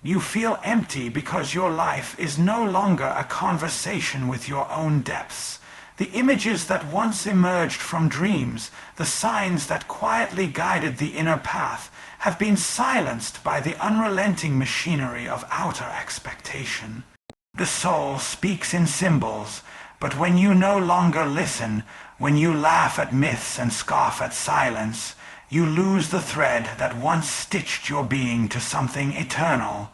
You feel empty because your life is no longer a conversation with your own depths. The images that once emerged from dreams, the signs that quietly guided the inner path, have been silenced by the unrelenting machinery of outer expectation. The soul speaks in symbols, but when you no longer listen, when you laugh at myths and scoff at silence, you lose the thread that once stitched your being to something eternal.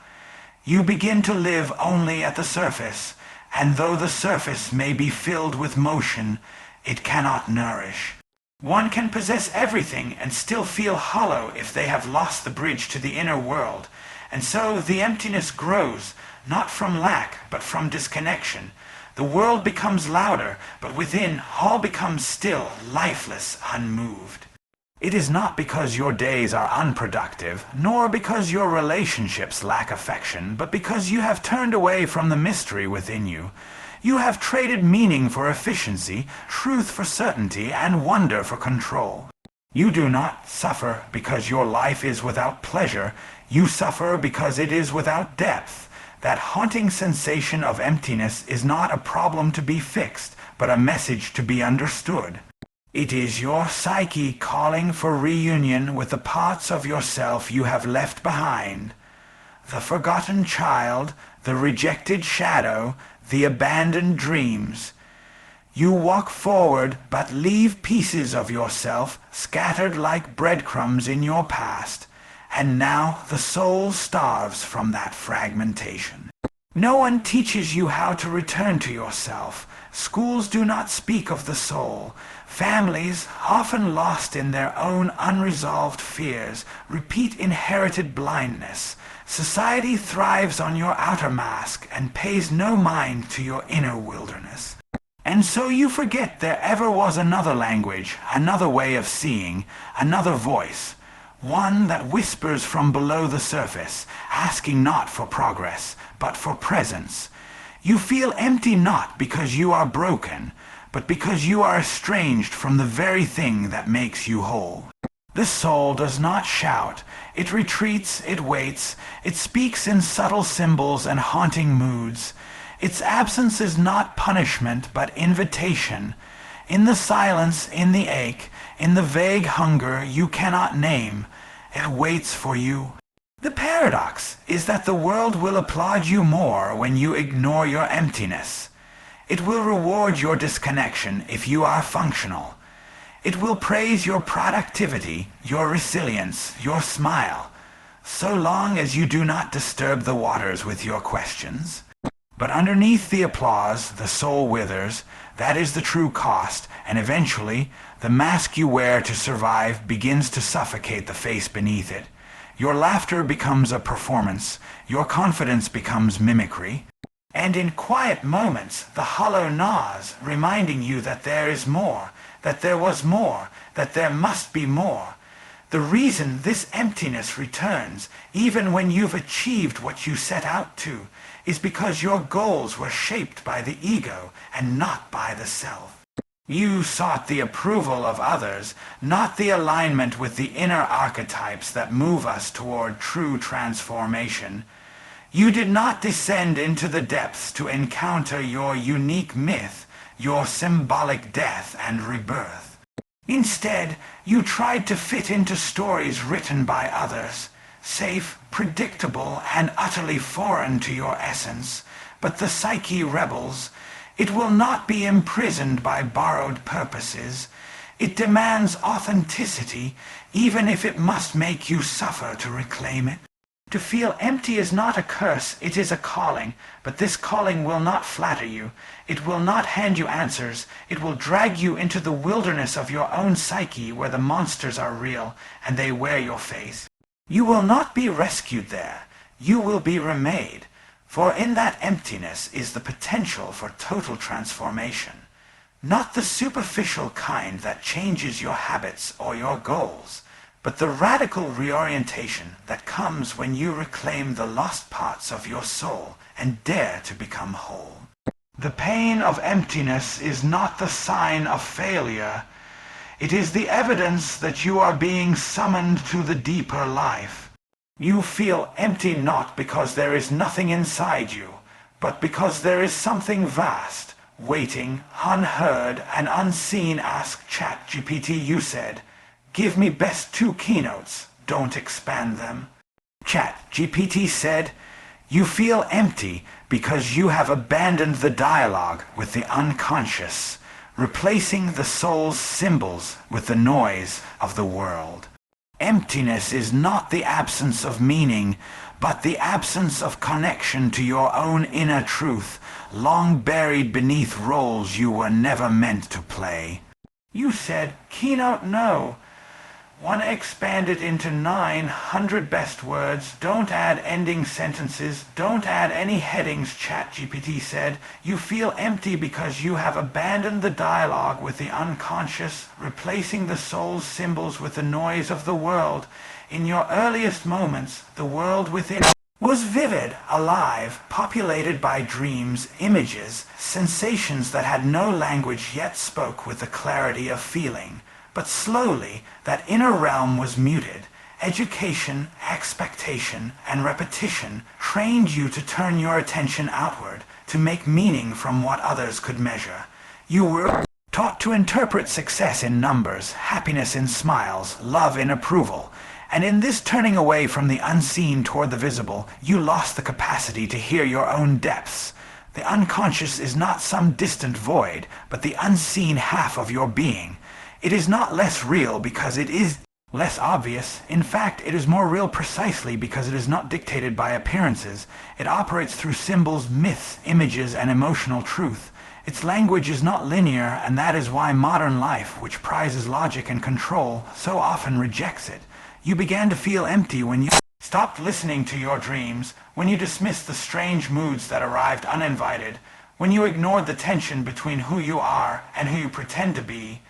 You begin to live only at the surface, and though the surface may be filled with motion, it cannot nourish. One can possess everything and still feel hollow if they have lost the bridge to the inner world, and so the emptiness grows, not from lack, but from disconnection. The world becomes louder, but within all becomes still, lifeless, unmoved. It is not because your days are unproductive, nor because your relationships lack affection, but because you have turned away from the mystery within you. You have traded meaning for efficiency, truth for certainty, and wonder for control. You do not suffer because your life is without pleasure. You suffer because it is without depth. That haunting sensation of emptiness is not a problem to be fixed, but a message to be understood. It is your psyche calling for reunion with the parts of yourself you have left behind. The forgotten child, the rejected shadow, the abandoned dreams. You walk forward but leave pieces of yourself scattered like breadcrumbs in your past, and now the soul starves from that fragmentation. No one teaches you how to return to yourself. Schools do not speak of the soul. Families, often lost in their own unresolved fears, repeat inherited blindness. Society thrives on your outer mask and pays no mind to your inner wilderness. And so you forget there ever was another language, another way of seeing, another voice, one that whispers from below the surface, asking not for progress, but for presence. You feel empty not because you are broken, but because you are estranged from the very thing that makes you whole. The soul does not shout. It retreats, it waits, it speaks in subtle symbols and haunting moods. Its absence is not punishment, but invitation. In the silence, in the ache, in the vague hunger you cannot name, it waits for you. The paradox is that the world will applaud you more when you ignore your emptiness. It will reward your disconnection if you are functional. It will praise your productivity, your resilience, your smile, so long as you do not disturb the waters with your questions. But underneath the applause, the soul withers. That is the true cost, and eventually, the mask you wear to survive begins to suffocate the face beneath it. Your laughter becomes a performance, your confidence becomes mimicry, and in quiet moments the hollow gnaws, reminding you that there is more, that there was more, that there must be more. The reason this emptiness returns, even when you've achieved what you set out to, is because your goals were shaped by the ego and not by the self. You sought the approval of others, not the alignment with the inner archetypes that move us toward true transformation. You did not descend into the depths to encounter your unique myth, your symbolic death and rebirth. Instead, you tried to fit into stories written by others, safe, predictable, and utterly foreign to your essence. But the psyche rebels. It will not be imprisoned by borrowed purposes. It demands authenticity, even if it must make you suffer to reclaim it. To feel empty is not a curse, it is a calling, but this calling will not flatter you. It will not hand you answers. It will drag you into the wilderness of your own psyche where the monsters are real and they wear your face. You will not be rescued there. You will be remade. For in that emptiness is the potential for total transformation. Not the superficial kind that changes your habits or your goals, but the radical reorientation that comes when you reclaim the lost parts of your soul and dare to become whole. The pain of emptiness is not the sign of failure. It is the evidence that you are being summoned to the deeper life. You feel empty not because there is nothing inside you, but because there is something vast, waiting, unheard, and unseen. Ask ChatGPT, you said. Give me best 2 keynotes, don't expand them. ChatGPT said, you feel empty because you have abandoned the dialogue with the unconscious, replacing the soul's symbols with the noise of the world. Emptiness is not the absence of meaning, but the absence of connection to your own inner truth, long buried beneath roles you were never meant to play. You said, keynote no. Want to expand it into 900 best words. Don't add ending sentences. Don't add any headings, ChatGPT said. You feel empty because you have abandoned the dialogue with the unconscious, replacing the soul's symbols with the noise of the world. In your earliest moments, the world within was vivid, alive, populated by dreams, images, sensations that had no language yet spoke with the clarity of feeling. But slowly, that inner realm was muted. Education, expectation, and repetition trained you to turn your attention outward, to make meaning from what others could measure. You were taught to interpret success in numbers, happiness in smiles, love in approval. And in this turning away from the unseen toward the visible, you lost the capacity to hear your own depths. The unconscious is not some distant void, but the unseen half of your being. It is not less real because it is less obvious. In fact, it is more real precisely because it is not dictated by appearances. It operates through symbols, myths, images, and emotional truth. Its language is not linear, and that is why modern life, which prizes logic and control, so often rejects it. You began to feel empty when you stopped listening to your dreams, when you dismissed the strange moods that arrived uninvited, when you ignored the tension between who you are and who you pretend to be.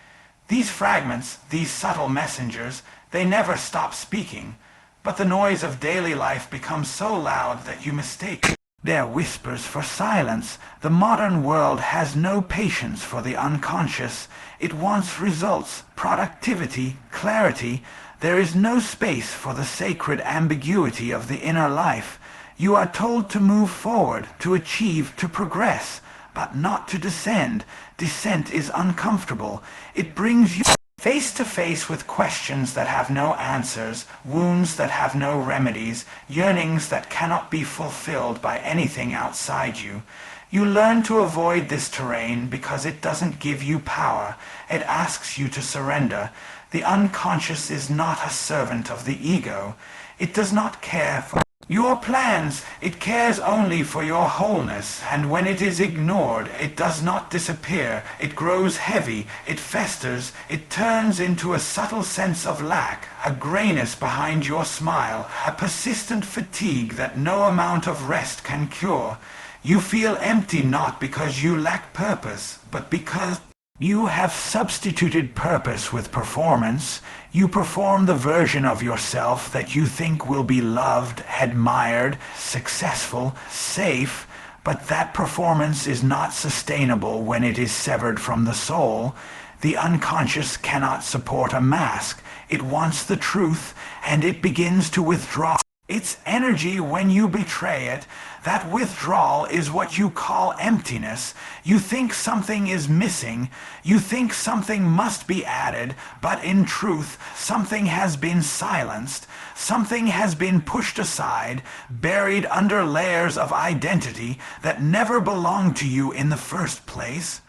These fragments, these subtle messengers, they never stop speaking, but the noise of daily life becomes so loud that you mistake their whispers for silence. The modern world has no patience for the unconscious. It wants results, productivity, clarity. There is no space for the sacred ambiguity of the inner life. You are told to move forward, to achieve, to progress, but not to descend. Descent is uncomfortable. It brings you face to face with questions that have no answers, wounds that have no remedies, yearnings that cannot be fulfilled by anything outside you. You learn to avoid this terrain because it doesn't give you power. It asks you to surrender. The unconscious is not a servant of the ego. It does not care for your plans. It cares only for your wholeness, and when it is ignored, it does not disappear. It grows heavy, it festers, it turns into a subtle sense of lack, a grayness behind your smile, a persistent fatigue that no amount of rest can cure. You feel empty not because you lack purpose, but because you have substituted purpose with performance. You perform the version of yourself that you think will be loved, admired, successful, safe, but that performance is not sustainable when it is severed from the soul. The unconscious cannot support a mask. It wants the truth, and it begins to withdraw its energy when you betray it. That withdrawal is what you call emptiness. You think something is missing. You think something must be added, but in truth, something has been silenced. Something has been pushed aside, buried under layers of identity that never belonged to you in the first place.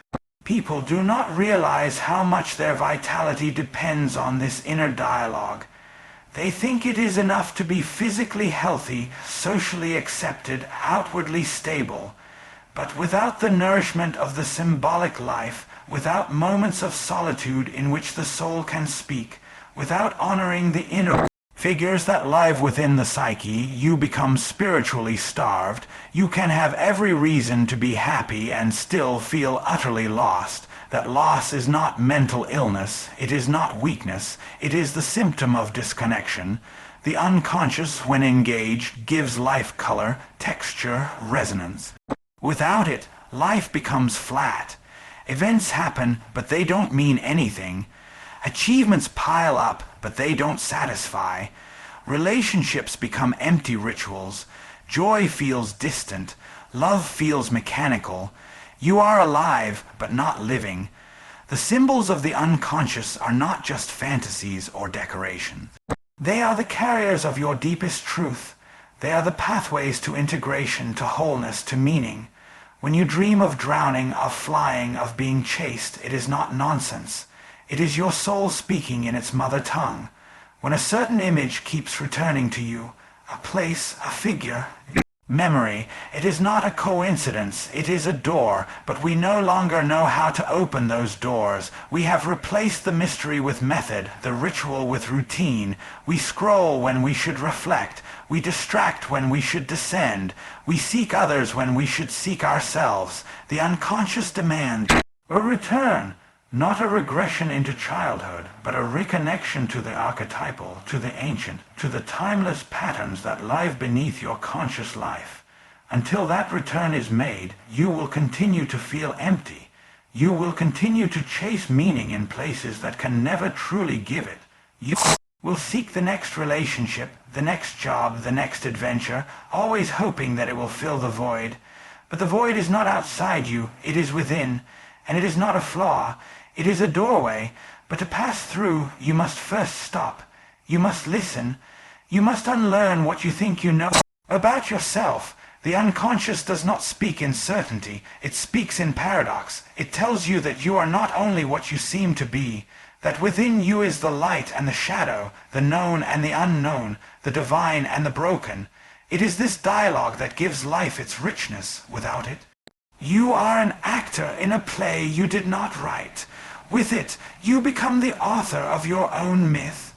People do not realize how much their vitality depends on this inner dialogue. They think it is enough to be physically healthy, socially accepted, outwardly stable. But without the nourishment of the symbolic life, without moments of solitude in which the soul can speak, without honoring the inner figures that live within the psyche, you become spiritually starved. You can have every reason to be happy and still feel utterly lost. That loss is not mental illness, it is not weakness, it is the symptom of disconnection. The unconscious, when engaged, gives life color, texture, resonance. Without it, life becomes flat. Events happen, but they don't mean anything. Achievements pile up, but they don't satisfy. Relationships become empty rituals. Joy feels distant. Love feels mechanical. You are alive, but not living. The symbols of the unconscious are not just fantasies or decoration. They are the carriers of your deepest truth. They are the pathways to integration, to wholeness, to meaning. When you dream of drowning, of flying, of being chased, it is not nonsense. It is your soul speaking in its mother tongue. When a certain image keeps returning to you, a place, a figure, memory, it is not a coincidence, it is a door, but we no longer know how to open those doors. We have replaced the mystery with method, the ritual with routine. We scroll when we should reflect. We distract when we should descend. We seek others when we should seek ourselves. The unconscious demands a return, not a regression into childhood, but a reconnection to the archetypal, to the ancient, to the timeless patterns that lie beneath your conscious life. Until that return is made, you will continue to feel empty. You will continue to chase meaning in places that can never truly give it. You will seek the next relationship, the next job, the next adventure, always hoping that it will fill the void. But the void is not outside you, it is within, and it is not a flaw. It is a doorway, but to pass through, you must first stop. You must listen. You must unlearn what you think you know about yourself. The unconscious does not speak in certainty. It speaks in paradox. It tells you that you are not only what you seem to be, that within you is the light and the shadow, the known and the unknown, the divine and the broken. It is this dialogue that gives life its richness. Without it, you are an actor in a play you did not write. With it, you become the author of your own myth.